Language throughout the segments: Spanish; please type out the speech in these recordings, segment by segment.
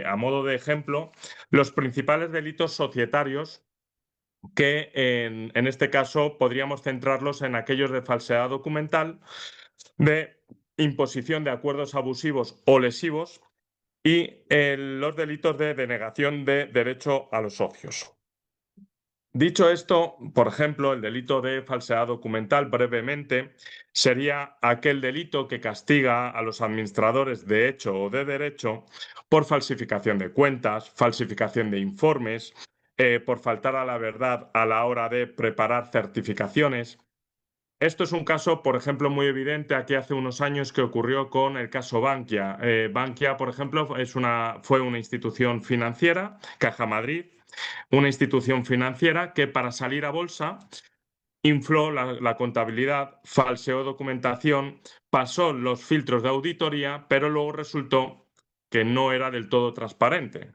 a modo de ejemplo, los principales delitos societarios que en este caso podríamos centrarlos en aquellos de falsedad documental, de imposición de acuerdos abusivos o lesivos y los delitos de denegación de derecho a los socios. Dicho esto, por ejemplo, el delito de falsedad documental, brevemente, sería aquel delito que castiga a los administradores de hecho o de derecho por falsificación de cuentas, falsificación de informes, por faltar a la verdad a la hora de preparar certificaciones. Esto es un caso, por ejemplo, muy evidente aquí hace unos años que ocurrió con el caso Bankia. Bankia, por ejemplo, fue una institución financiera, Caja Madrid, una institución financiera que para salir a bolsa infló la contabilidad, falseó documentación, pasó los filtros de auditoría, pero luego resultó que no era del todo transparente.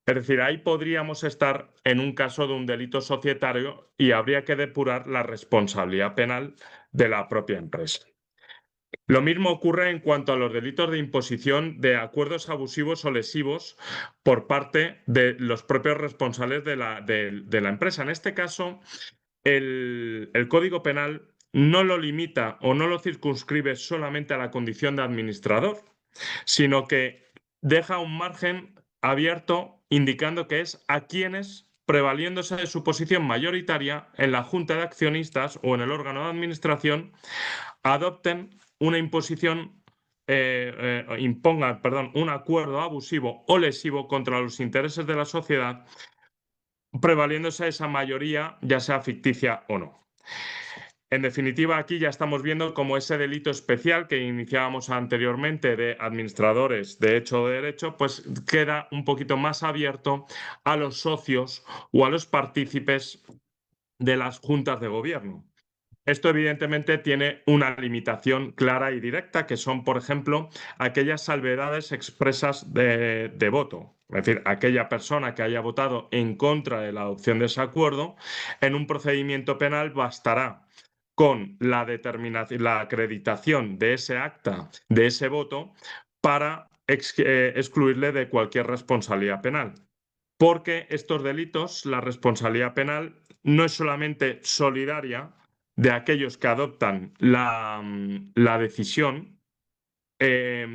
Es decir, ahí podríamos estar en un caso de un delito societario y habría que depurar la responsabilidad penal de la propia empresa. Lo mismo ocurre en cuanto a los delitos de imposición de acuerdos abusivos o lesivos por parte de los propios responsables de la empresa. En este caso, el Código Penal no lo limita o no lo circunscribe solamente a la condición de administrador, sino que deja un margen abierto indicando que es a quienes, prevaliéndose de su posición mayoritaria en la junta de accionistas o en el órgano de administración, adopten una imposición, impongan, perdón, un acuerdo abusivo o lesivo contra los intereses de la sociedad, prevaliéndose esa mayoría, ya sea ficticia o no. En definitiva, aquí ya estamos viendo cómo ese delito especial que iniciábamos anteriormente de administradores de hecho o de derecho, pues queda un poquito más abierto a los socios o a los partícipes de las juntas de gobierno. Esto evidentemente tiene una limitación clara y directa, que son, por ejemplo, aquellas salvedades expresas de voto. Es decir, aquella persona que haya votado en contra de la adopción de ese acuerdo, en un procedimiento penal bastará con la acreditación de ese acta, de ese voto, para excluirle de cualquier responsabilidad penal. Porque estos delitos, la responsabilidad penal, no es solamente solidaria de aquellos que adoptan la decisión,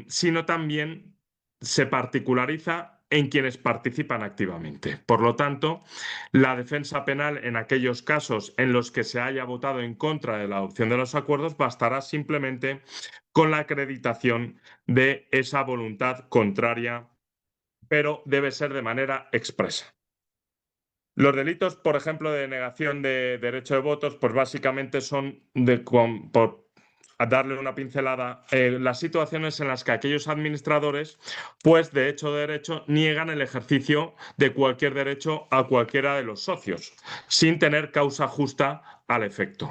sino también se particulariza en quienes participan activamente. Por lo tanto, la defensa penal en aquellos casos en los que se haya votado en contra de la adopción de los acuerdos bastará simplemente con la acreditación de esa voluntad contraria, pero debe ser de manera expresa. Los delitos, por ejemplo, de negación de derecho de votos, pues básicamente son, por darle una pincelada, las situaciones en las que aquellos administradores, pues de hecho o de derecho, niegan el ejercicio de cualquier derecho a cualquiera de los socios, sin tener causa justa al efecto.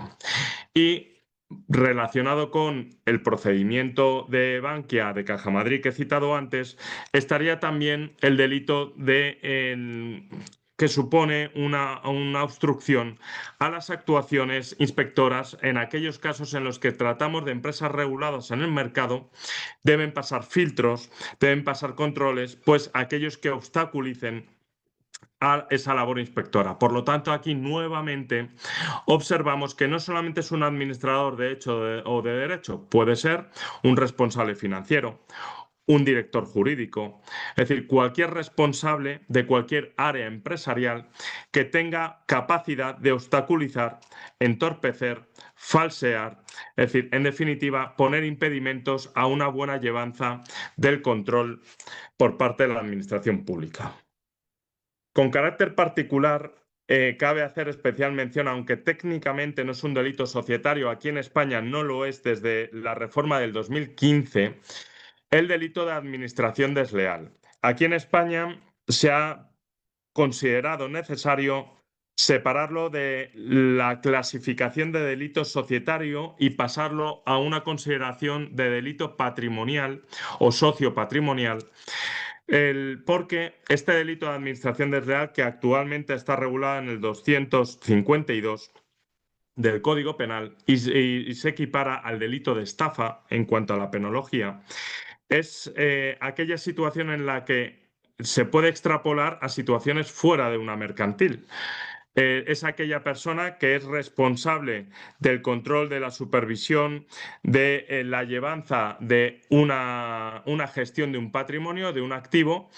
Y relacionado con el procedimiento de Bankia, de Caja Madrid que he citado antes, estaría también el delito que supone una obstrucción a las actuaciones inspectoras en aquellos casos en los que tratamos de empresas reguladas en el mercado. Deben pasar filtros, deben pasar controles, pues aquellos que obstaculicen a esa labor inspectora. Por lo tanto, aquí nuevamente observamos que no solamente es un administrador de hecho o de derecho, puede ser un responsable financiero, un director jurídico, es decir, cualquier responsable de cualquier área empresarial que tenga capacidad de obstaculizar, entorpecer, falsear, es decir, en definitiva, poner impedimentos a una buena llevanza del control por parte de la administración pública. Con carácter particular, cabe hacer especial mención, aunque técnicamente no es un delito societario, aquí en España no lo es desde la reforma del 2015, el delito de administración desleal. Aquí en España se ha considerado necesario separarlo de la clasificación de delito societario y pasarlo a una consideración de delito patrimonial o sociopatrimonial, porque este delito de administración desleal, que actualmente está regulado en el 252 del Código Penal y se equipara al delito de estafa en cuanto a la penología, es aquella situación en la que se puede extrapolar a situaciones fuera de una mercantil. Es aquella persona que es responsable del control, de la supervisión, de la llevanza de una gestión de un patrimonio, de un activo,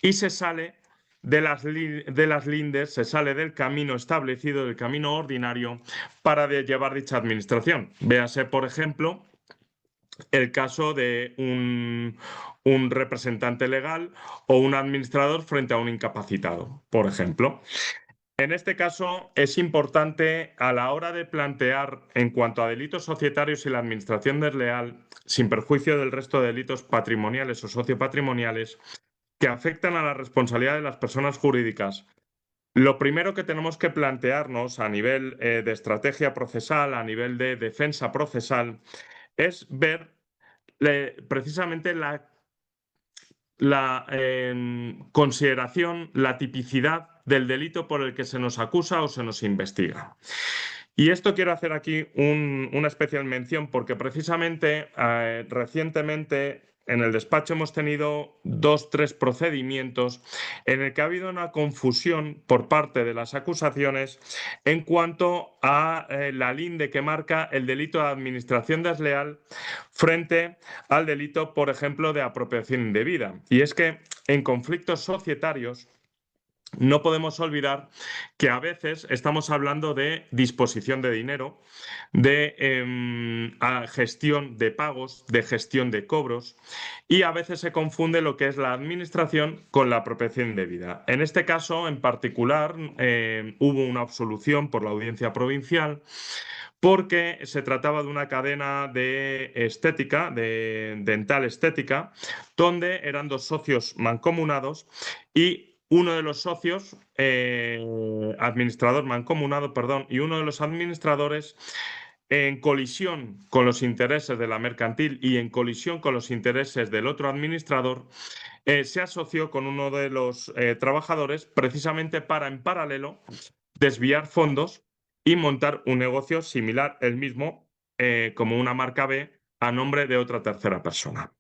y se sale de las lindes, se sale del camino establecido, del camino ordinario, para llevar dicha administración. Véase, por ejemplo, el caso de un representante legal o un administrador frente a un incapacitado, por ejemplo. En este caso, es importante a la hora de plantear en cuanto a delitos societarios y la administración desleal, sin perjuicio del resto de delitos patrimoniales o sociopatrimoniales, que afectan a la responsabilidad de las personas jurídicas. Lo primero que tenemos que plantearnos a nivel de estrategia procesal, a nivel de defensa procesal, es ver precisamente la consideración, la tipicidad del delito por el que se nos acusa o se nos investiga. Y esto quiero hacer aquí una especial mención porque precisamente recientemente en el despacho hemos tenido 2, 3 procedimientos en el que ha habido una confusión por parte de las acusaciones en cuanto a la linde que marca el delito de administración desleal frente al delito, por ejemplo, de apropiación indebida. Y es que en conflictos societarios no podemos olvidar que a veces estamos hablando de disposición de dinero, de gestión de pagos, de gestión de cobros, y a veces se confunde lo que es la administración con la apropiación indebida. En este caso, en particular, hubo una absolución por la audiencia provincial porque se trataba de una cadena de estética, de dental estética, donde eran 2 socios mancomunados y uno de los socios, administrador mancomunado, perdón, y uno de los administradores, en colisión con los intereses de la mercantil y en colisión con los intereses del otro administrador, se asoció con uno de los trabajadores precisamente para, en paralelo, desviar fondos y montar un negocio similar, el mismo, como una marca B, a nombre de otra tercera persona.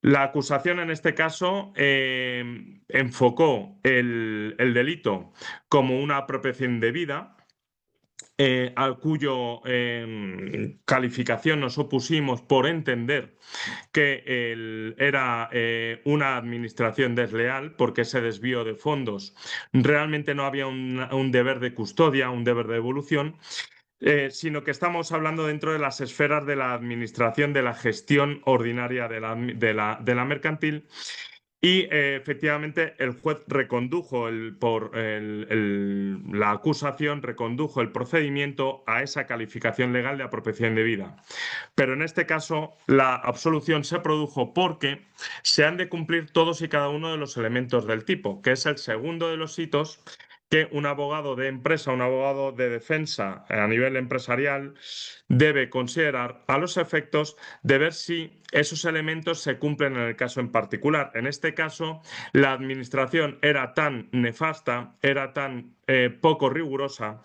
La acusación en este caso enfocó el delito como una apropiación indebida, a cuyo calificación nos opusimos por entender que era una administración desleal porque ese desvío de fondos realmente no había un deber de custodia, un deber de devolución, sino que estamos hablando dentro de las esferas de la administración, de la gestión ordinaria de la mercantil. Y efectivamente el juez recondujo la acusación, recondujo el procedimiento a esa calificación legal de apropiación indebida. Pero en este caso la absolución se produjo porque se han de cumplir todos y cada uno de los elementos del tipo, que es el segundo de los hitos que un abogado de empresa, un abogado de defensa a nivel empresarial debe considerar a los efectos de ver si esos elementos se cumplen en el caso en particular. En este caso, la administración era tan nefasta, era tan poco rigurosa,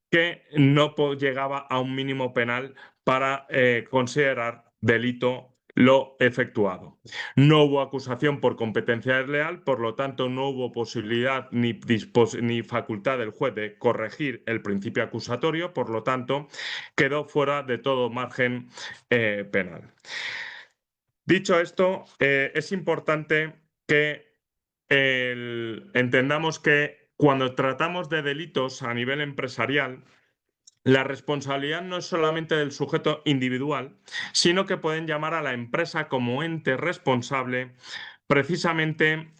que no llegaba a un mínimo penal para considerar delito lo efectuado. No hubo acusación por competencia desleal, por lo tanto no hubo posibilidad ni facultad del juez de corregir el principio acusatorio, por lo tanto quedó fuera de todo margen penal. Dicho esto, es importante que entendamos que cuando tratamos de delitos a nivel empresarial, la responsabilidad no es solamente del sujeto individual, sino que pueden llamar a la empresa como ente responsable precisamente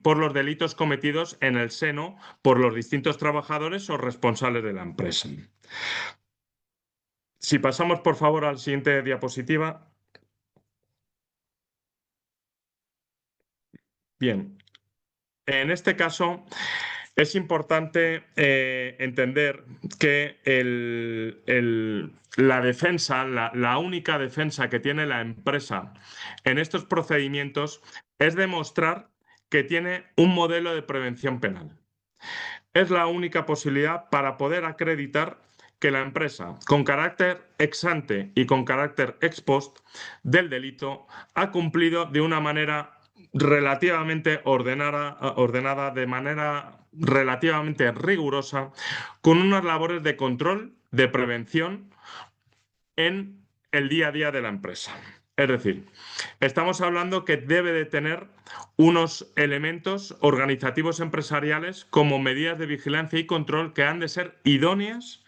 por los delitos cometidos en el seno por los distintos trabajadores o responsables de la empresa. Si pasamos, por favor, a la siguiente diapositiva. Bien, en este caso es importante entender que la defensa, la única defensa que tiene la empresa en estos procedimientos es demostrar que tiene un modelo de prevención penal. Es la única posibilidad para poder acreditar que la empresa, con carácter ex ante y con carácter ex post del delito, ha cumplido de una manera relativamente ordenada de manera relativamente rigurosa, con unas labores de control, de prevención en el día a día de la empresa. Es decir, estamos hablando que debe de tener unos elementos organizativos empresariales como medidas de vigilancia y control que han de ser idóneas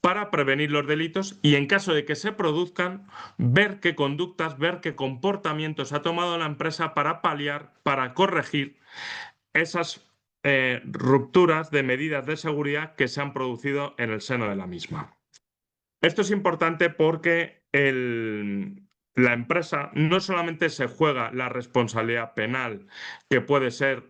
para prevenir los delitos y, en caso de que se produzcan, ver qué conductas, ver qué comportamientos ha tomado la empresa para paliar, para corregir esas rupturas de medidas de seguridad que se han producido en el seno de la misma. Esto es importante porque la empresa no solamente se juega la responsabilidad penal, que puede ser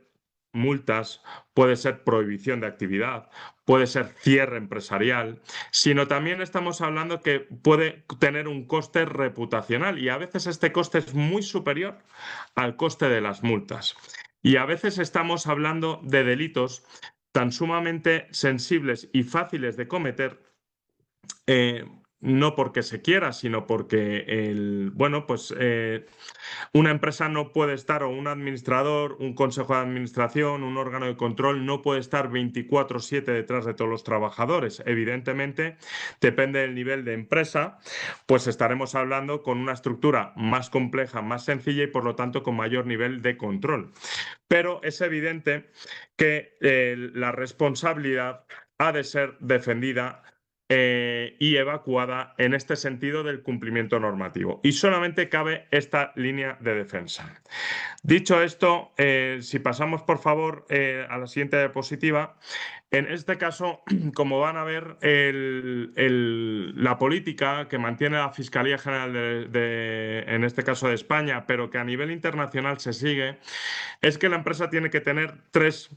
multas, puede ser prohibición de actividad, puede ser cierre empresarial, sino también estamos hablando que puede tener un coste reputacional y a veces este coste es muy superior al coste de las multas. Y a veces estamos hablando de delitos tan sumamente sensibles y fáciles de cometer, eh, no porque se quiera, sino porque una empresa no puede estar, o un administrador, un consejo de administración, un órgano de control, no puede estar 24/7 detrás de todos los trabajadores. Evidentemente, depende del nivel de empresa, pues estaremos hablando con una estructura más compleja, más sencilla y por lo tanto con mayor nivel de control. Pero es evidente que la responsabilidad ha de ser defendida y evacuada en este sentido del cumplimiento normativo. Y solamente cabe esta línea de defensa. Dicho esto, si pasamos por favor a la siguiente diapositiva, en este caso, como van a ver, la política que mantiene la Fiscalía General en este caso de España, pero que a nivel internacional se sigue, es que la empresa tiene que tener tres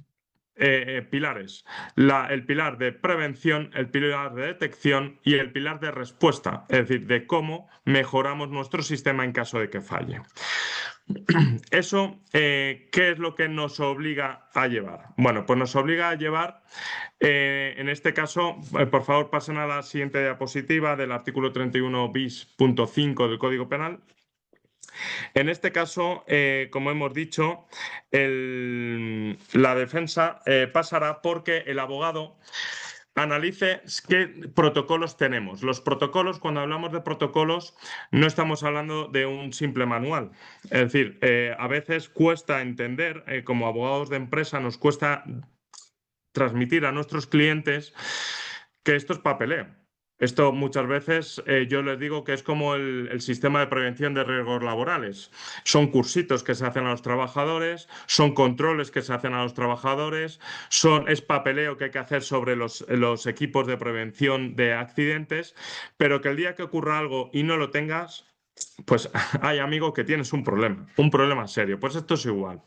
pilares. El pilar de prevención, el pilar de detección y el pilar de respuesta, es decir, de cómo mejoramos nuestro sistema en caso de que falle. Eso, ¿qué es lo que nos obliga a llevar? Bueno, pues nos obliga a llevar, en este caso, por favor, pasen a la siguiente diapositiva del artículo 31 bis punto 5 del Código Penal. En este caso, como hemos dicho, la defensa pasará porque el abogado analice qué protocolos tenemos. Los protocolos, cuando hablamos de protocolos, no estamos hablando de un simple manual. Es decir, a veces cuesta entender, como abogados de empresa, nos cuesta transmitir a nuestros clientes que esto es papeleo. Esto muchas veces yo les digo que es como el sistema de prevención de riesgos laborales. Son cursitos que se hacen a los trabajadores, son controles que se hacen a los trabajadores, es papeleo que hay que hacer sobre los equipos de prevención de accidentes, pero que el día que ocurra algo y no lo tengas, pues hay, amigo, que tienes un problema serio. Pues esto es igual.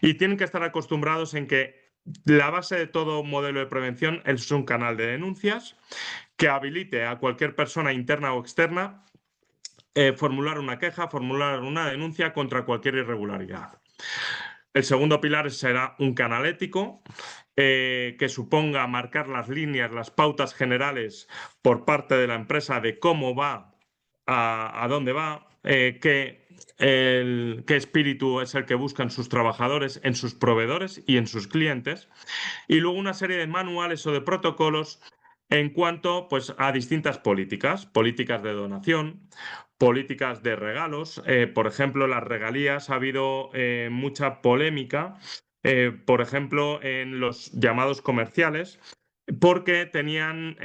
Y tienen que estar acostumbrados en que la base de todo modelo de prevención es un canal de denuncias que habilite a cualquier persona interna o externa formular una queja, formular una denuncia contra cualquier irregularidad. El segundo pilar será un canal ético que suponga marcar las líneas, las pautas generales por parte de la empresa de cómo va, a dónde va, qué espíritu es el que buscan sus trabajadores en sus proveedores y en sus clientes. Y luego una serie de manuales o de protocolos en cuanto, pues, a distintas políticas de donación, políticas de regalos. Por ejemplo, las regalías, ha habido mucha polémica, por ejemplo, en los llamados comerciales, porque tenían,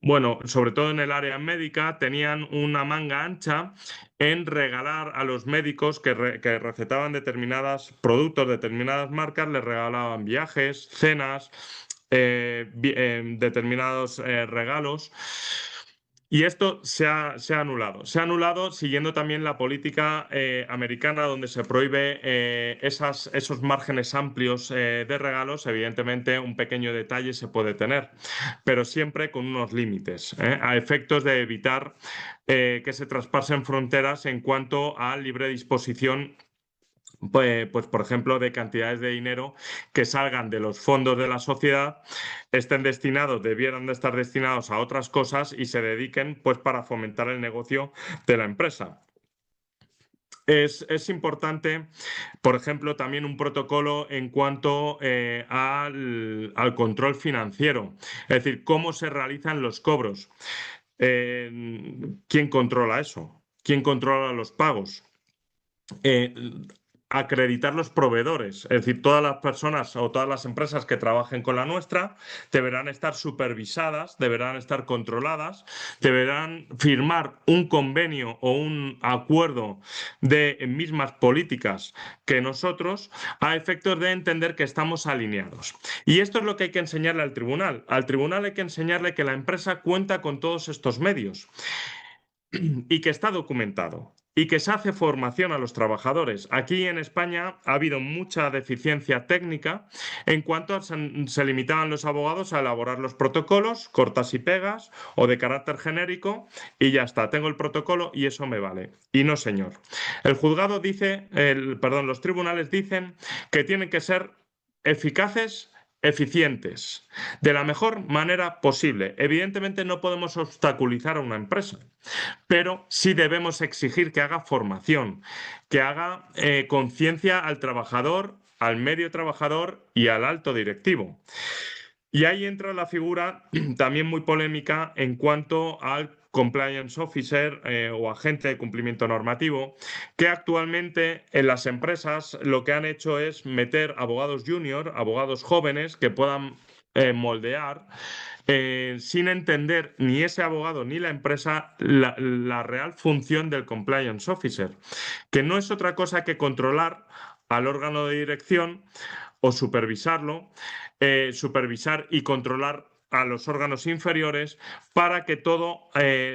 bueno, sobre todo en el área médica, tenían una manga ancha en regalar a los médicos que recetaban determinados productos, determinadas marcas, les regalaban viajes, cenas, determinados regalos. Y esto se ha anulado. Se ha anulado siguiendo también la política americana, donde se prohíbe esos márgenes amplios de regalos. Evidentemente, un pequeño detalle se puede tener, pero siempre con unos límites, a efectos de evitar que se traspasen fronteras en cuanto a libre disposición, pues, por ejemplo, de cantidades de dinero que salgan de los fondos de la sociedad, debieran de estar destinados a otras cosas y se dediquen, pues, para fomentar el negocio de la empresa. Es importante, por ejemplo, también un protocolo en cuanto al control financiero, es decir, cómo se realizan los cobros. ¿Quién controla eso? ¿Quién controla los pagos? eh, Acreditar los proveedores, es decir, todas las personas o todas las empresas que trabajen con la nuestra deberán estar supervisadas, deberán estar controladas, deberán firmar un convenio o un acuerdo de mismas políticas que nosotros a efectos de entender que estamos alineados. Y esto es lo que hay que enseñarle al tribunal. Al tribunal hay que enseñarle que la empresa cuenta con todos estos medios y que está documentado y que se hace formación a los trabajadores. Aquí en España ha habido mucha deficiencia técnica en cuanto se limitaban los abogados a elaborar los protocolos, cortas y pegas o de carácter genérico y ya está, tengo el protocolo y eso me vale. Y no, señor. El juzgado dice, perdón, los tribunales dicen que tienen que ser eficaces, eficientes, de la mejor manera posible. Evidentemente no podemos obstaculizar a una empresa, pero sí debemos exigir que haga formación, que haga conciencia al trabajador, al medio trabajador y al alto directivo. Y ahí entra la figura también muy polémica en cuanto al compliance officer o agente de cumplimiento normativo, que actualmente en las empresas lo que han hecho es meter abogados junior, abogados jóvenes que puedan moldear sin entender ni ese abogado ni la empresa la real función del compliance officer, que no es otra cosa que controlar al órgano de dirección o supervisarlo, supervisar y controlar a los órganos inferiores para que todo,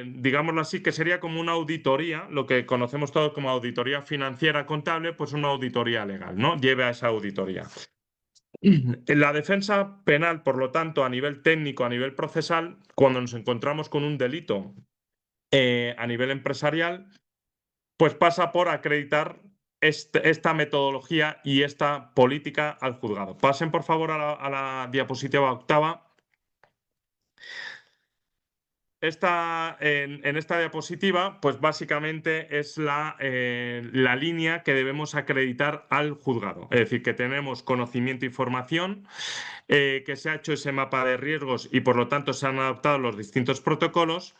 digámoslo así, que sería como una auditoría, lo que conocemos todos como auditoría financiera contable, pues una auditoría legal, ¿no? Lleve a esa auditoría. La defensa penal, por lo tanto, a nivel técnico, a nivel procesal, cuando nos encontramos con un delito a nivel empresarial, pues pasa por acreditar esta metodología y esta política al juzgado. Pasen, por favor, a la diapositiva octava. En esta diapositiva, pues básicamente es la línea que debemos acreditar al juzgado. Es decir, que tenemos conocimiento y formación, que se ha hecho ese mapa de riesgos y por lo tanto se han adoptado los distintos protocolos,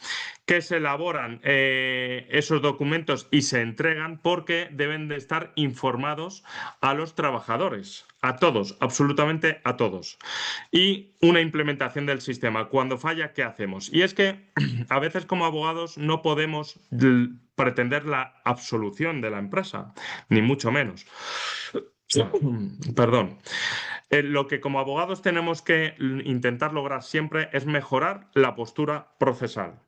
que se elaboran esos documentos y se entregan porque deben de estar informados a los trabajadores, a todos, absolutamente a todos. Y una implementación del sistema. Cuando falla, ¿qué hacemos? Y es que a veces como abogados no podemos pretender la absolución de la empresa, ni mucho menos. Perdón. Lo que como abogados tenemos que intentar lograr siempre es mejorar la postura procesal.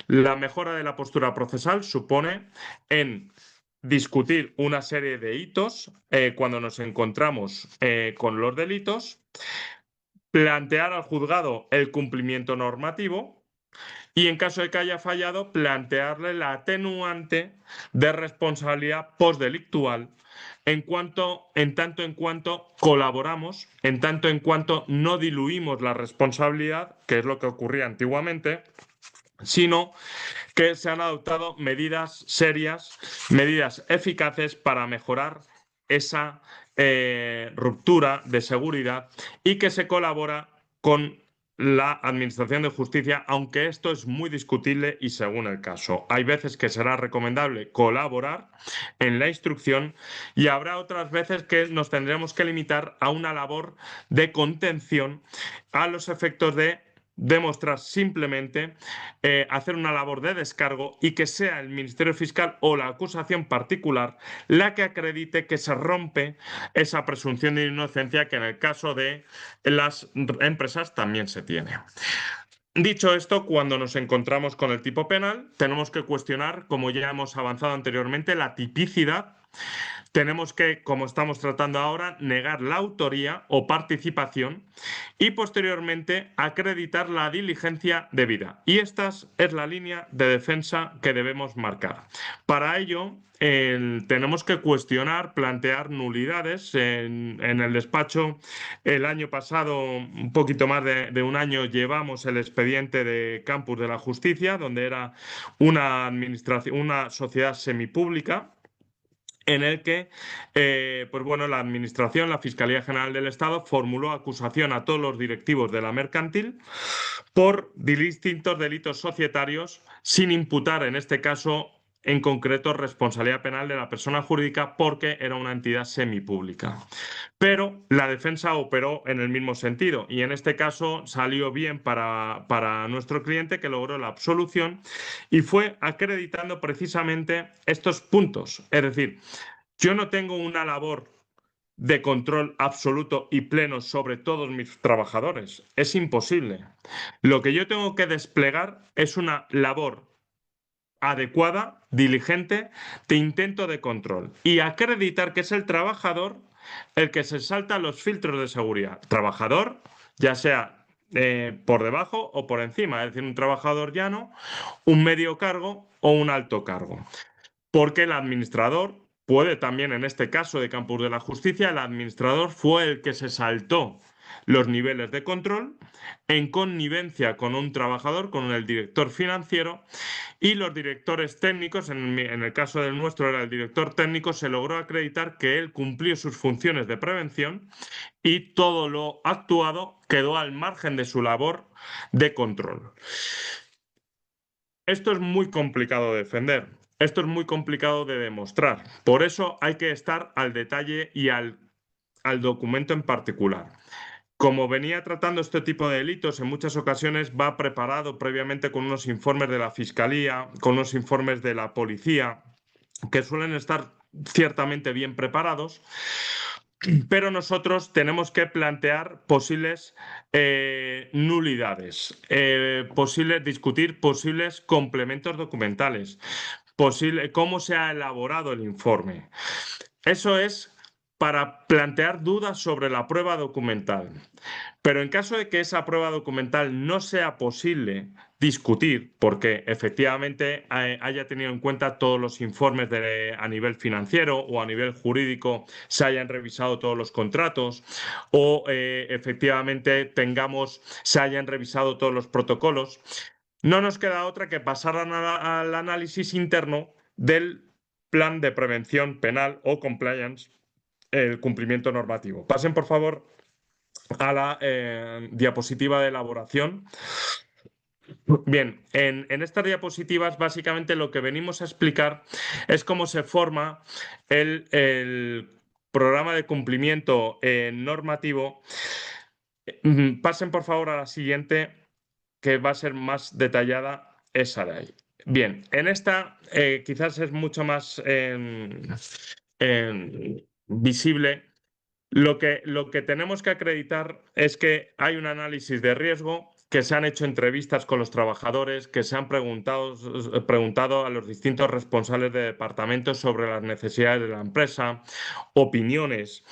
La mejora de la postura procesal supone en discutir una serie de hitos cuando nos encontramos con los delitos, plantear al juzgado el cumplimiento normativo y en caso de que haya fallado, plantearle la atenuante de responsabilidad postdelictual en tanto en cuanto colaboramos, en tanto en cuanto no diluimos la responsabilidad, que es lo que ocurría antiguamente, sino que se han adoptado medidas serias, medidas eficaces para mejorar esa ruptura de seguridad y que se colabora con la Administración de Justicia, aunque esto es muy discutible y según el caso. Hay veces que será recomendable colaborar en la instrucción y habrá otras veces que nos tendremos que limitar a una labor de contención a los efectos de demostrar simplemente hacer una labor de descargo y que sea el Ministerio Fiscal o la acusación particular la que acredite que se rompe esa presunción de inocencia que en el caso de las empresas también se tiene. Dicho esto, cuando nos encontramos con el tipo penal, tenemos que cuestionar, como ya hemos avanzado anteriormente, la tipicidad. Tenemos que, como estamos tratando ahora, negar la autoría o participación y posteriormente acreditar la diligencia debida. Y esta es la línea de defensa que debemos marcar. Para ello, tenemos que cuestionar, plantear nulidades. En el despacho, el año pasado, un poquito más de un año, llevamos el expediente de Campus de la Justicia, donde era una administración, una sociedad semipública en el que pues bueno, la Administración, la Fiscalía General del Estado, formuló acusación a todos los directivos de la mercantil por distintos delitos societarios, sin imputar en este caso en concreto responsabilidad penal de la persona jurídica porque era una entidad semipública. Pero la defensa operó en el mismo sentido y en este caso salió bien para nuestro cliente, que logró la absolución y fue acreditando precisamente estos puntos. Es decir, yo no tengo una labor de control absoluto y pleno sobre todos mis trabajadores. Es imposible. Lo que yo tengo que desplegar es una labor adecuada, diligente, de intento de control y acreditar que es el trabajador el que se salta los filtros de seguridad. Trabajador, ya sea por debajo o por encima, es decir, un trabajador llano, un medio cargo o un alto cargo. Porque el administrador puede también, en este caso de Campus de la Justicia, el administrador fue el que se saltó los niveles de control en connivencia con un trabajador, con el director financiero, y los directores técnicos, en el caso del nuestro era el director técnico, se logró acreditar que él cumplió sus funciones de prevención y todo lo actuado quedó al margen de su labor de control. Esto es muy complicado de defender, esto es muy complicado de demostrar. Por eso hay que estar al detalle y al documento en particular. Como venía tratando este tipo de delitos, en muchas ocasiones va preparado previamente con unos informes de la Fiscalía, con unos informes de la policía, que suelen estar ciertamente bien preparados, pero nosotros tenemos que plantear posibles nulidades, discutir posibles complementos documentales, cómo se ha elaborado el informe. Eso es para plantear dudas sobre la prueba documental. Pero en caso de que esa prueba documental no sea posible discutir, porque efectivamente haya tenido en cuenta todos los informes a nivel financiero o a nivel jurídico, se hayan revisado todos los contratos o efectivamente se hayan revisado todos los protocolos, no nos queda otra que pasar al análisis interno del plan de prevención penal o compliance, el cumplimiento normativo. Pasen, por favor, a la diapositiva de elaboración. Bien, en estas diapositivas básicamente lo que venimos a explicar es cómo se forma el programa de cumplimiento normativo. Pasen por favor a la siguiente, que va a ser más detallada, esa de ahí. Bien, en esta quizás es mucho más visible. Lo que tenemos que acreditar es que hay un análisis de riesgo, que se han hecho entrevistas con los trabajadores, que se han preguntado a los distintos responsables de departamentos sobre las necesidades de la empresa, opiniones.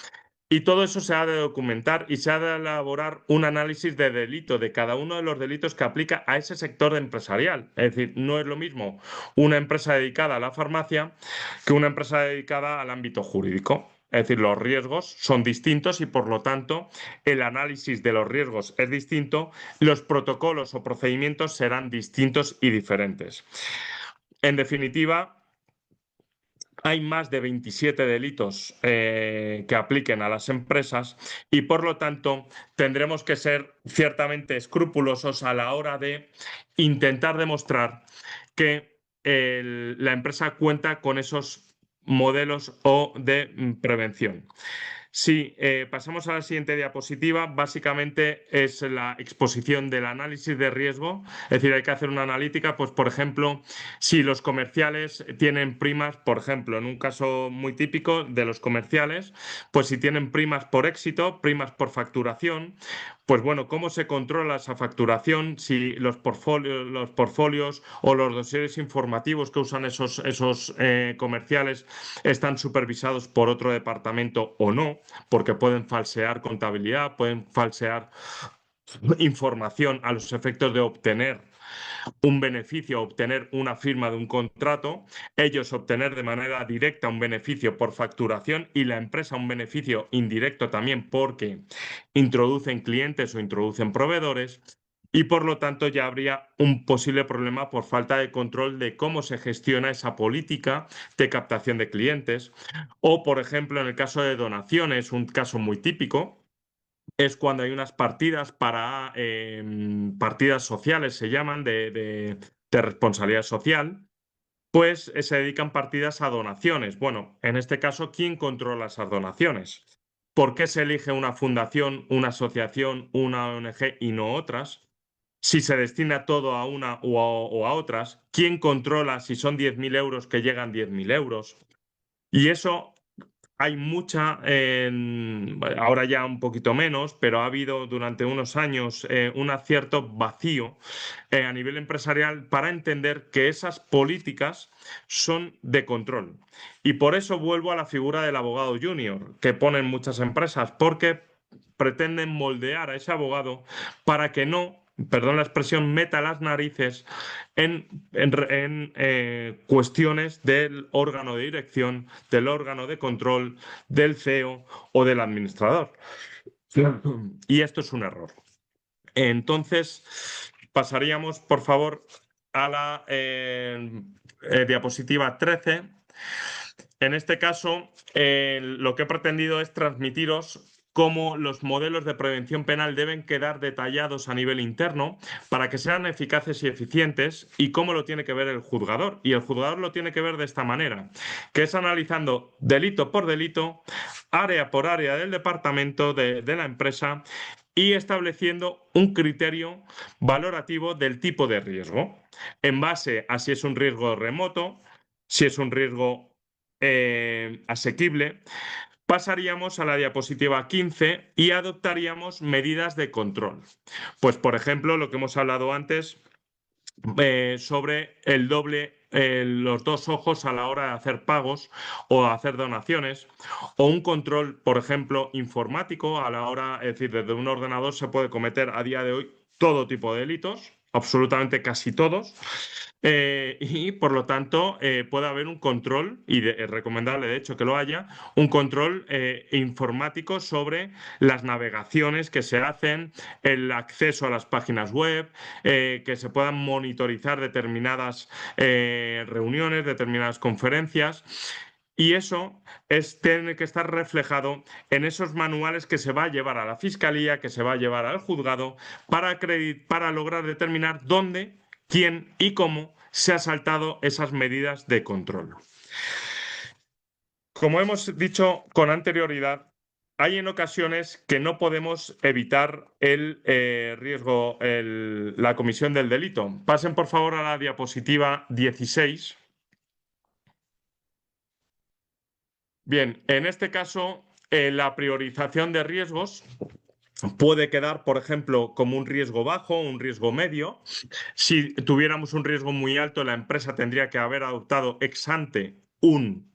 Y todo eso se ha de documentar y se ha de elaborar un análisis de delito, de cada uno de los delitos que aplica a ese sector empresarial. Es decir, no es lo mismo una empresa dedicada a la farmacia que una empresa dedicada al ámbito jurídico. Es decir, los riesgos son distintos y por lo tanto el análisis de los riesgos es distinto, los protocolos o procedimientos serán distintos y diferentes. En definitiva, hay más de 27 delitos que apliquen a las empresas y por lo tanto tendremos que ser ciertamente escrupulosos a la hora de intentar demostrar que la empresa cuenta con esos modelos o de prevención. Si pasamos a la siguiente diapositiva, básicamente es la exposición del análisis de riesgo, es decir, hay que hacer una analítica, pues por ejemplo, si los comerciales tienen primas, por ejemplo, en un caso muy típico de los comerciales, pues si tienen primas por éxito, primas por facturación, pues bueno, ¿cómo se controla esa facturación? Si los portfolios o los dosieres informativos que usan esos comerciales están supervisados por otro departamento o no, porque pueden falsear contabilidad, pueden falsear información a los efectos de obtener un beneficio, obtener una firma de un contrato, ellos obtener de manera directa un beneficio por facturación y la empresa un beneficio indirecto también porque introducen clientes o introducen proveedores. y por lo tanto ya habría un posible problema por falta de control de cómo se gestiona esa política de captación de clientes. O, por ejemplo, en el caso de donaciones, un caso muy típico es cuando hay unas partidas para partidas sociales, se llaman, de responsabilidad social, pues se dedican partidas a donaciones. Bueno, en este caso, ¿quién controla esas donaciones? ¿Por qué se elige una fundación, una asociación, una ONG y no otras? Si se destina todo a una o a otras, ¿quién controla si son 10.000 euros que llegan 10.000 euros? Y eso hay mucha, ahora ya un poquito menos, pero ha habido durante unos años un cierto vacío a nivel empresarial para entender que esas políticas son de control. Y por eso vuelvo a la figura del abogado junior que ponen muchas empresas, porque pretenden moldear a ese abogado para que no, perdón la expresión, meta las narices en cuestiones del órgano de dirección, del órgano de control, del CEO o del administrador. Y esto es un error. Entonces, pasaríamos, por favor, a la diapositiva 13. En este caso, lo que he pretendido es transmitiros cómo los modelos de prevención penal deben quedar detallados a nivel interno para que sean eficaces y eficientes y cómo lo tiene que ver el juzgador. Y el juzgador lo tiene que ver de esta manera, que es analizando delito por delito, área por área del departamento de la empresa y estableciendo un criterio valorativo del tipo de riesgo, en base a si es un riesgo remoto, si es un riesgo asequible. Pasaríamos a la diapositiva 15 y adoptaríamos medidas de control. Pues, por ejemplo, lo que hemos hablado antes sobre el doble, los dos ojos a la hora de hacer pagos o hacer donaciones, o un control, por ejemplo, informático a la hora, es decir, desde un ordenador se puede cometer a día de hoy todo tipo de delitos, absolutamente casi todos. Y por lo tanto puede haber un control, y es recomendable de hecho que lo haya, un control informático sobre las navegaciones que se hacen, el acceso a las páginas web, que se puedan monitorizar determinadas reuniones, determinadas conferencias. Y eso tiene que estar reflejado en esos manuales que se va a llevar a la fiscalía, que se va a llevar al juzgado, para lograr determinar dónde, quién y cómo se ha saltado esas medidas de control. Como hemos dicho con anterioridad, hay en ocasiones que no podemos evitar el riesgo, la comisión del delito. Pasen por favor a la diapositiva 16. Bien, en este caso, la priorización de riesgos puede quedar, por ejemplo, como un riesgo bajo, un riesgo medio. Si tuviéramos un riesgo muy alto, la empresa tendría que haber adoptado ex ante un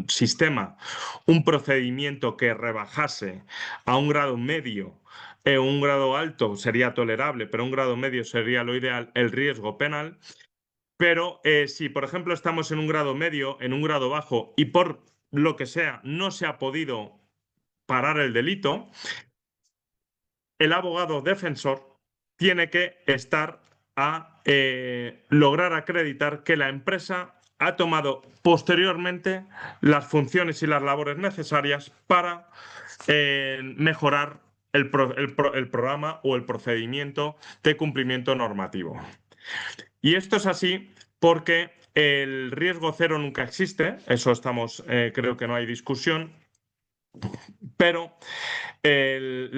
sistema, un procedimiento que rebajase a un grado medio. Un grado alto sería tolerable, pero un grado medio sería lo ideal, el riesgo penal. Pero si, por ejemplo, estamos en un grado medio, en un grado bajo y por lo que sea no se ha podido parar el delito, el abogado defensor tiene que estar a lograr acreditar que la empresa ha tomado posteriormente las funciones y las labores necesarias para mejorar el programa o el procedimiento de cumplimiento normativo. Y esto es así porque el riesgo cero nunca existe, eso estamos, creo que no hay discusión, pero el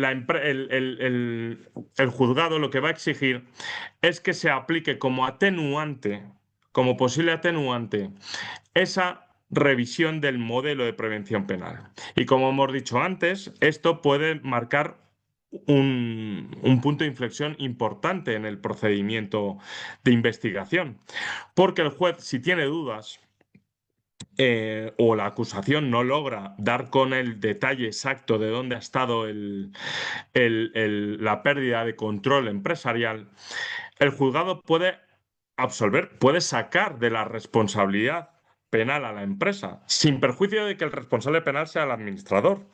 juzgado lo que va a exigir es que se aplique como atenuante, como posible atenuante, esa revisión del modelo de prevención penal. Y como hemos dicho antes, esto puede marcar un punto de inflexión importante en el procedimiento de investigación, porque el juez, si tiene dudas, o la acusación no logra dar con el detalle exacto de dónde ha estado la pérdida de control empresarial, el juzgado puede absolver, puede sacar de la responsabilidad penal a la empresa, sin perjuicio de que el responsable penal sea el administrador.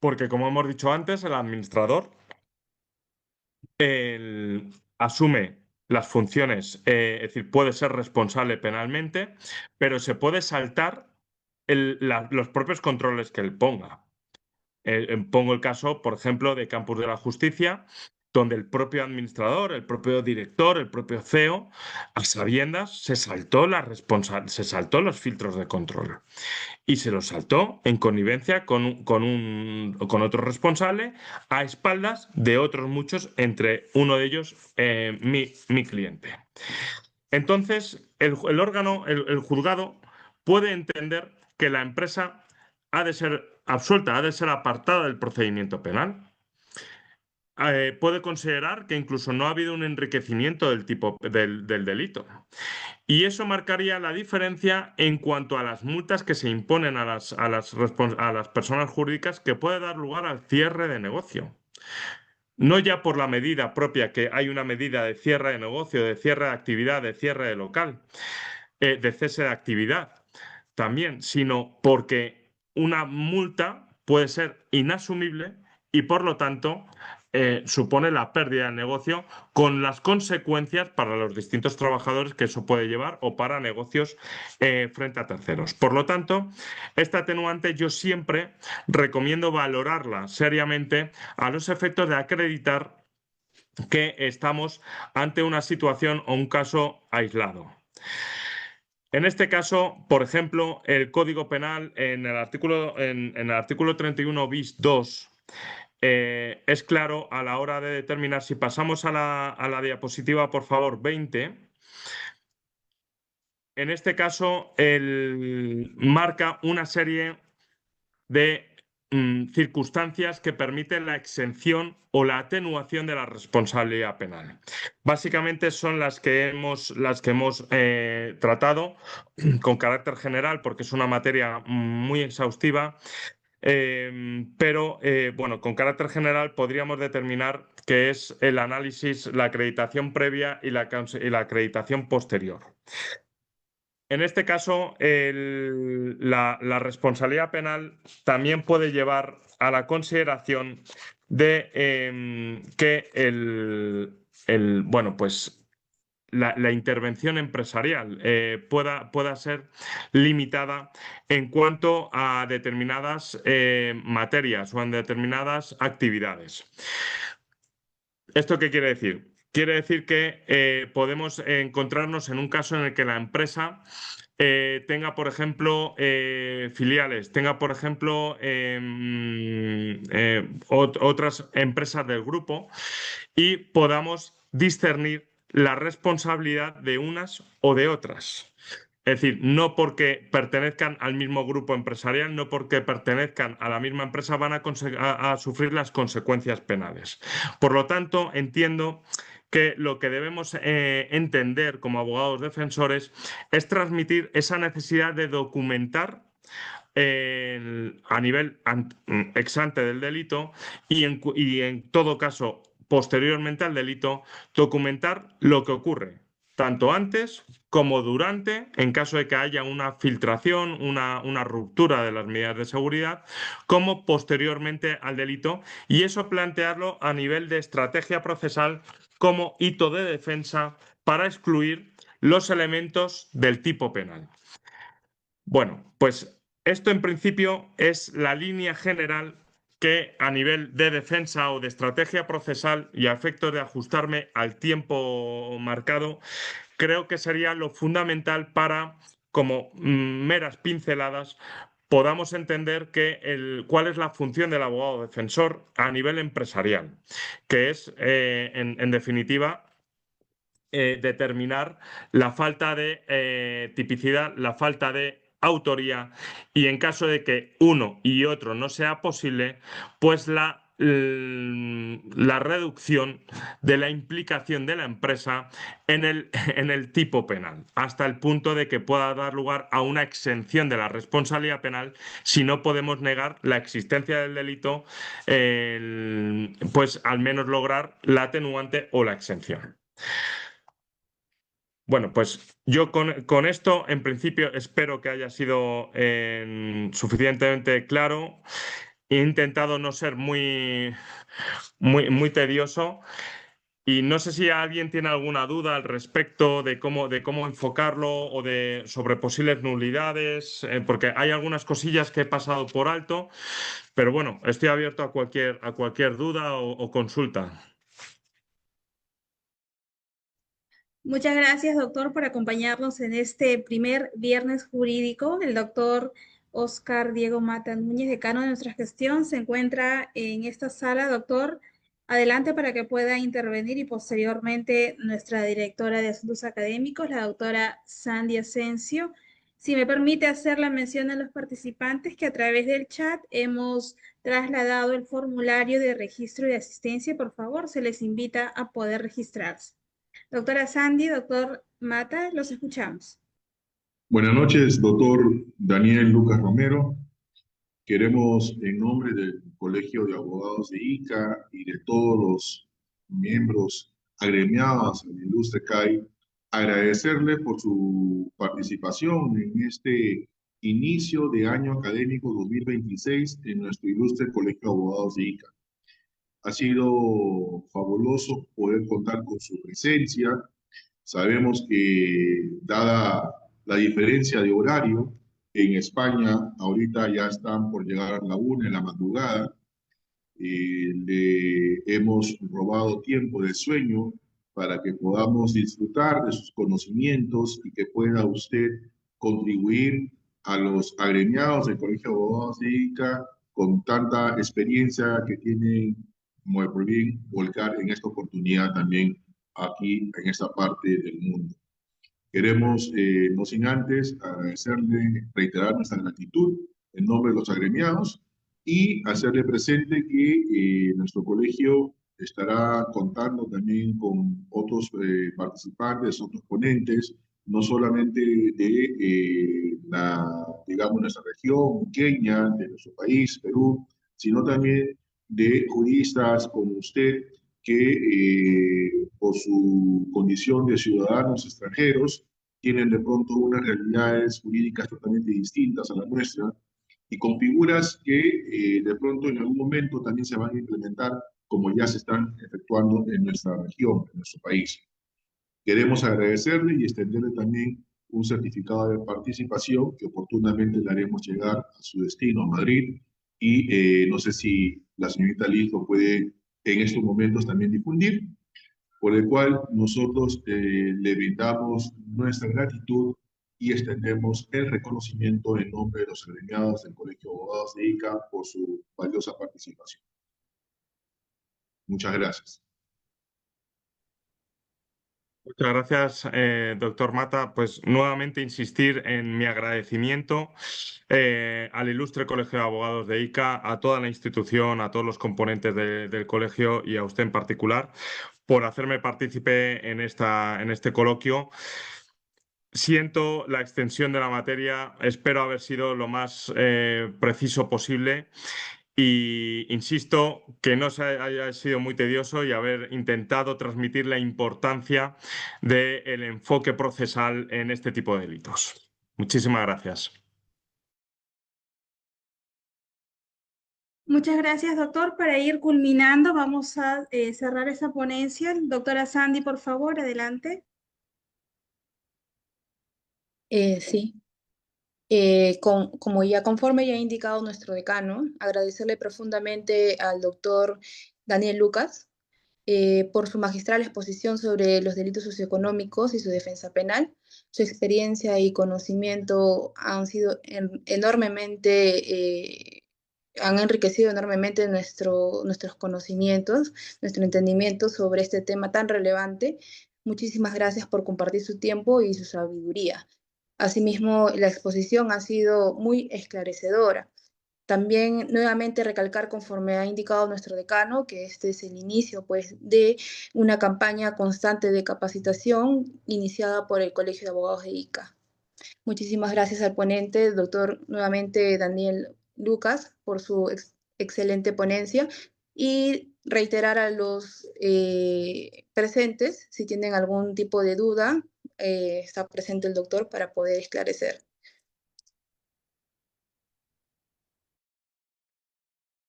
Porque, como hemos dicho antes, el administrador asume las funciones, es decir, puede ser responsable penalmente, pero se puede saltar los propios controles que él ponga. Pongo el caso, por ejemplo, de Campus de la Justicia, donde el propio administrador, el propio director, el propio CEO, a sabiendas, se saltó los filtros de control y se los saltó en connivencia con otro responsable a espaldas de otros muchos, entre uno de ellos mi cliente. Entonces, el órgano, el juzgado, puede entender que la empresa ha de ser absuelta, ha de ser apartada del procedimiento penal. Puede considerar que incluso no ha habido un enriquecimiento del delito. Y eso marcaría la diferencia en cuanto a las multas que se imponen a las personas jurídicas, que puede dar lugar al cierre de negocio. No ya por la medida propia, que hay una medida de cierre de negocio, de cierre de actividad, de cierre de local, de cese de actividad también, sino porque una multa puede ser inasumible y por lo tanto supone la pérdida del negocio, con las consecuencias para los distintos trabajadores que eso puede llevar, o para negocios frente a terceros. Por lo tanto, esta atenuante yo siempre recomiendo valorarla seriamente a los efectos de acreditar que estamos ante una situación o un caso aislado. En este caso, por ejemplo, el Código Penal en el artículo 31 bis 2 es claro a la hora de determinar. Si pasamos a la diapositiva, por favor, 20. En este caso, marca una serie de circunstancias que permiten la exención o la atenuación de la responsabilidad penal. Básicamente son las que hemos tratado con carácter general, porque es una materia muy exhaustiva. Pero bueno, con carácter general podríamos determinar que es el análisis, la acreditación previa y la acreditación posterior. En este caso, la responsabilidad penal también puede llevar a la consideración de que bueno, pues la intervención empresarial pueda ser limitada en cuanto a determinadas materias o en determinadas actividades. ¿Esto qué quiere decir? Quiere decir que podemos encontrarnos en un caso en el que la empresa tenga, por ejemplo, filiales, tenga, por ejemplo, otras empresas del grupo, y podamos discernir la responsabilidad de unas o de otras. Es decir, no porque pertenezcan al mismo grupo empresarial, no porque pertenezcan a la misma empresa, van a sufrir las consecuencias penales. Por lo tanto, entiendo que lo que debemos entender como abogados defensores es transmitir esa necesidad de documentar a nivel ex ante del delito, y en todo caso, posteriormente al delito, documentar lo que ocurre, tanto antes como durante, en caso de que haya una filtración, una ruptura de las medidas de seguridad, como posteriormente al delito, y eso plantearlo a nivel de estrategia procesal como hito de defensa para excluir los elementos del tipo penal. Bueno, pues esto en principio es la línea general que, a nivel de defensa o de estrategia procesal y a efectos de ajustarme al tiempo marcado, creo que sería lo fundamental para, como meras pinceladas, podamos entender cuál es la función del abogado defensor a nivel empresarial, que es, en definitiva, determinar la falta de tipicidad, la falta de autoría, y en caso de que uno y otro no sea posible, pues la reducción de la implicación de la empresa en el tipo penal, hasta el punto de que pueda dar lugar a una exención de la responsabilidad penal si no podemos negar la existencia del delito, pues al menos lograr la atenuante o la exención. Bueno, pues yo con esto, en principio, espero que haya sido suficientemente claro. He intentado no ser muy tedioso. Y no sé si alguien tiene alguna duda al respecto de cómo enfocarlo o sobre posibles nulidades, porque hay algunas cosillas que he pasado por alto, pero bueno, estoy abierto a cualquier duda o consulta. Muchas gracias, doctor, por acompañarnos en este primer viernes jurídico. El doctor Oscar Diego Mata Núñez, decano de nuestra gestión, se encuentra en esta sala. Doctor, adelante para que pueda intervenir y posteriormente nuestra directora de Asuntos Académicos, la doctora Sandy Asensio. Si me permite hacer la mención a los participantes que a través del chat hemos trasladado el formulario de registro de asistencia. Por favor, se les invita a poder registrarse. Doctora Sandy, doctor Mata, los escuchamos. Buenas noches, doctor Daniel Lucas Romero. Queremos, en nombre del Colegio de Abogados de ICA y de todos los miembros agremiados en el ilustre CAI, agradecerle por su participación en este inicio de año académico 2026 en nuestro ilustre Colegio de Abogados de ICA. Ha sido fabuloso poder contar con su presencia. Sabemos que, dada la diferencia de horario, en España ahorita ya están por llegar a la 1 de la madrugada. Le hemos robado tiempo de sueño para que podamos disfrutar de sus conocimientos y que pueda usted contribuir a los agremiados del Colegio de Abogados de ICA con tanta experiencia que tienen, como por bien volcar en esta oportunidad también aquí en esta parte del mundo. Queremos, no sin antes, agradecerle, reiterar nuestra gratitud en nombre de los agremiados y hacerle presente que nuestro colegio estará contando también con otros participantes, otros ponentes, no solamente de digamos, nuestra región, Kenia, de nuestro país, Perú, sino también de juristas como usted, que por su condición de ciudadanos extranjeros tienen de pronto unas realidades jurídicas totalmente distintas a la nuestra y con figuras que de pronto en algún momento también se van a implementar como ya se están efectuando en nuestra región, en nuestro país. Queremos agradecerle y extenderle también un certificado de participación que oportunamente le haremos llegar a su destino, a Madrid, y no sé si la señorita Liz lo puede en estos momentos también difundir, por el cual nosotros le brindamos nuestra gratitud y extendemos el reconocimiento en nombre de los agremiados del Colegio de Abogados de ICA por su valiosa participación. Muchas gracias. Muchas gracias, doctor Mata. Pues nuevamente insistir en mi agradecimiento al ilustre Colegio de Abogados de ICA, a toda la institución, a todos los componentes del colegio y a usted en particular por hacerme partícipe en este coloquio. Siento la extensión de la materia, espero haber sido lo más preciso posible. Y insisto que no se haya sido muy tedioso y haber intentado transmitir la importancia del enfoque procesal en este tipo de delitos. Muchísimas gracias. Muchas gracias, doctor. Para ir culminando, vamos a cerrar esa ponencia. Doctora Sandy, por favor, adelante. Sí, como ya conforme ya ha indicado nuestro decano, agradecerle profundamente al doctor Daniel Lucas por su magistral exposición sobre los delitos socioeconómicos y su defensa penal. Su experiencia y conocimiento han sido han enriquecido enormemente nuestros conocimientos, nuestro entendimiento sobre este tema tan relevante. Muchísimas gracias por compartir su tiempo y su sabiduría. Asimismo, la exposición ha sido muy esclarecedora. También nuevamente recalcar, conforme ha indicado nuestro decano, que este es el inicio pues, de una campaña constante de capacitación iniciada por el Colegio de Abogados de ICA. Muchísimas gracias al ponente, el doctor nuevamente Daniel Lucas, por su excelente ponencia y reiterar a los presentes, si tienen algún tipo de duda, está presente el doctor para poder esclarecer.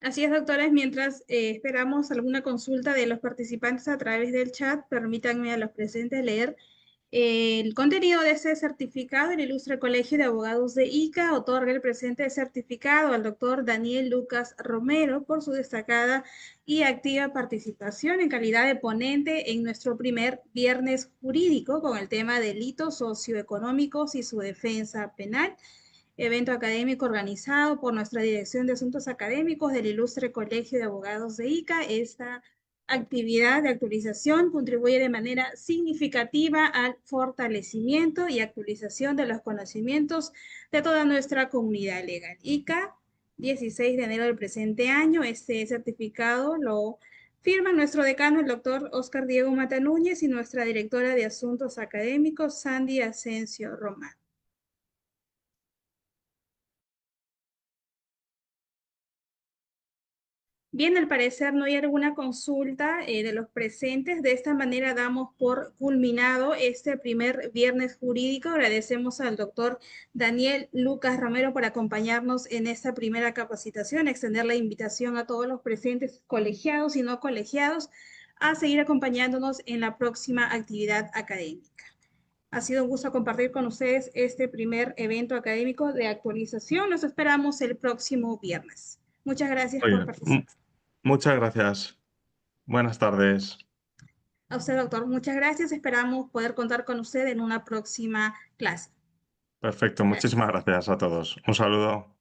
Así es, doctores, mientras esperamos alguna consulta de los participantes a través del chat, permítanme a los presentes leer el contenido de ese certificado. El Ilustre Colegio de Abogados de ICA otorga el presente certificado al doctor Daniel Lucas Romero por su destacada y activa participación en calidad de ponente en nuestro primer viernes jurídico con el tema delitos socioeconómicos y su defensa penal, evento académico organizado por nuestra Dirección de Asuntos Académicos del Ilustre Colegio de Abogados de ICA. Esta actividad de actualización contribuye de manera significativa al fortalecimiento y actualización de los conocimientos de toda nuestra comunidad legal. ICA, 16 de enero del presente año. Este certificado lo firma nuestro decano, el doctor Óscar Diego Mata Núñez, y nuestra directora de Asuntos Académicos, Sandy Asensio Román. Bien, al parecer no hay alguna consulta de los presentes. De esta manera damos por culminado este primer viernes jurídico. Agradecemos al doctor Daniel Lucas Romero por acompañarnos en esta primera capacitación, extender la invitación a todos los presentes, colegiados y no colegiados, a seguir acompañándonos en la próxima actividad académica. Ha sido un gusto compartir con ustedes este primer evento académico de actualización. Los esperamos el próximo viernes. Muchas gracias Muy por bien. participar. Muchas gracias. Buenas tardes. A usted, doctor, muchas gracias. Esperamos poder contar con usted en una próxima clase. Perfecto. Muchísimas gracias a todos. Un saludo.